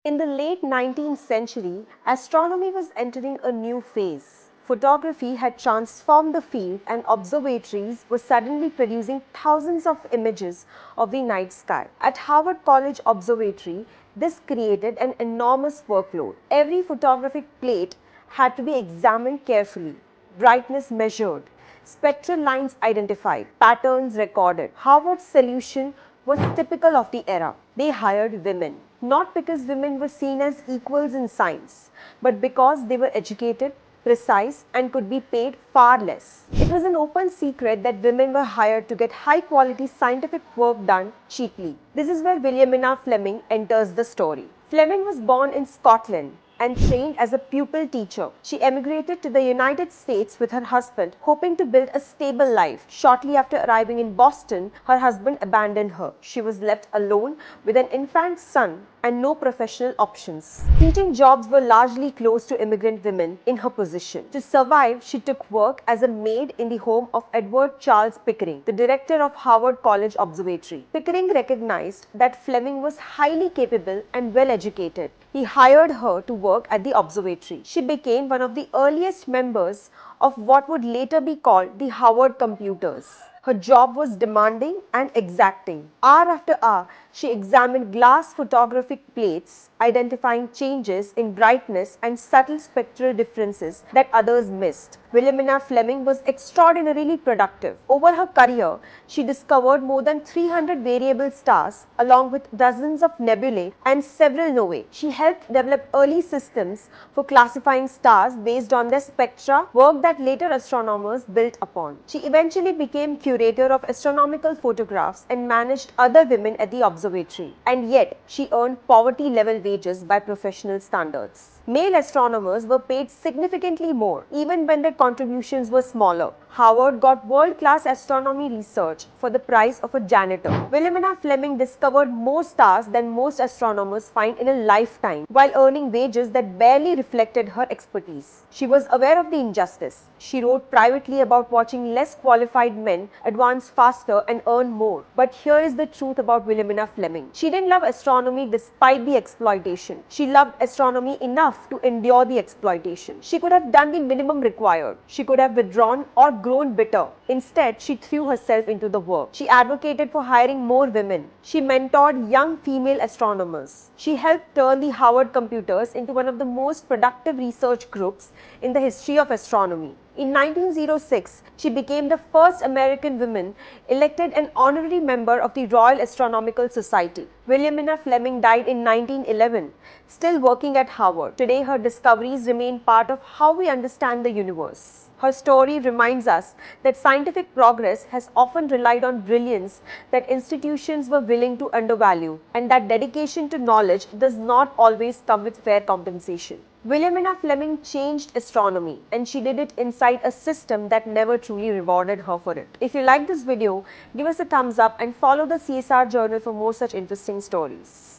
In the late 19th century, astronomy was entering a new phase. Photography had transformed the field, and observatories were suddenly producing thousands of images of the night sky. At Harvard College Observatory, this created an enormous workload. Every photographic plate had to be examined carefully, brightness measured, spectral lines identified, patterns recorded. Harvard's solution was typical of the era. They hired women, not because women were seen as equals in science, but because they were educated, precise, and could be paid far less. It was an open secret that women were hired to get high quality scientific work done cheaply. This is where Williamina Fleming enters the story. Fleming was born in Scotland and trained as a pupil teacher. She emigrated to the United States with her husband, hoping to build a stable life. Shortly after arriving in Boston, her husband abandoned her. She was left alone with an infant son and no professional options. Teaching jobs were largely closed to immigrant women in her position. To survive, she took work as a maid in the home of Edward Charles Pickering, the director of Harvard College Observatory. Pickering recognized that Fleming was highly capable and well educated. He hired her to work at the observatory. She became one of the earliest members of what would later be called the Howard computers. Her job was demanding and exacting. Hour after hour, she examined glass photographic plates, identifying changes in brightness and subtle spectral differences that others missed. Williamina Fleming was extraordinarily productive. Over her career, she discovered more than 300 variable stars, along with dozens of nebulae and several novae. She helped develop early systems for classifying stars based on their spectra, work that later astronomers built upon. She eventually became curator of astronomical photographs and managed other women at the observatory. And yet, she earned poverty-level wages by professional standards. Male astronomers were paid significantly more, even when their contributions were smaller. Howard got world-class astronomy research for the price of a janitor. Williamina Fleming discovered more stars than most astronomers find in a lifetime, while earning wages that barely reflected her expertise. She was aware of the injustice. She wrote privately about watching less qualified men advance faster and earn more. But here is the truth about Williamina Fleming. She didn't love astronomy despite the exploitation. She loved astronomy enough to endure the exploitation. She could have done the minimum required. She could have withdrawn or grown bitter. Instead, she threw herself into the work. She advocated for hiring more women. She mentored young female astronomers. She helped turn the Howard computers into one of the most productive research groups in the history of astronomy. In 1906, she became the first American woman elected an honorary member of the Royal Astronomical Society. Williamina Fleming died in 1911, still working at Harvard. Today, her discoveries remain part of how we understand the universe. Her story reminds us that scientific progress has often relied on brilliance that institutions were willing to undervalue, and that dedication to knowledge does not always come with fair compensation. Williamina Fleming changed astronomy, and she did it inside a system that never truly rewarded her for it. If you like this video, give us a thumbs up and follow the CSR journal for more such interesting stories.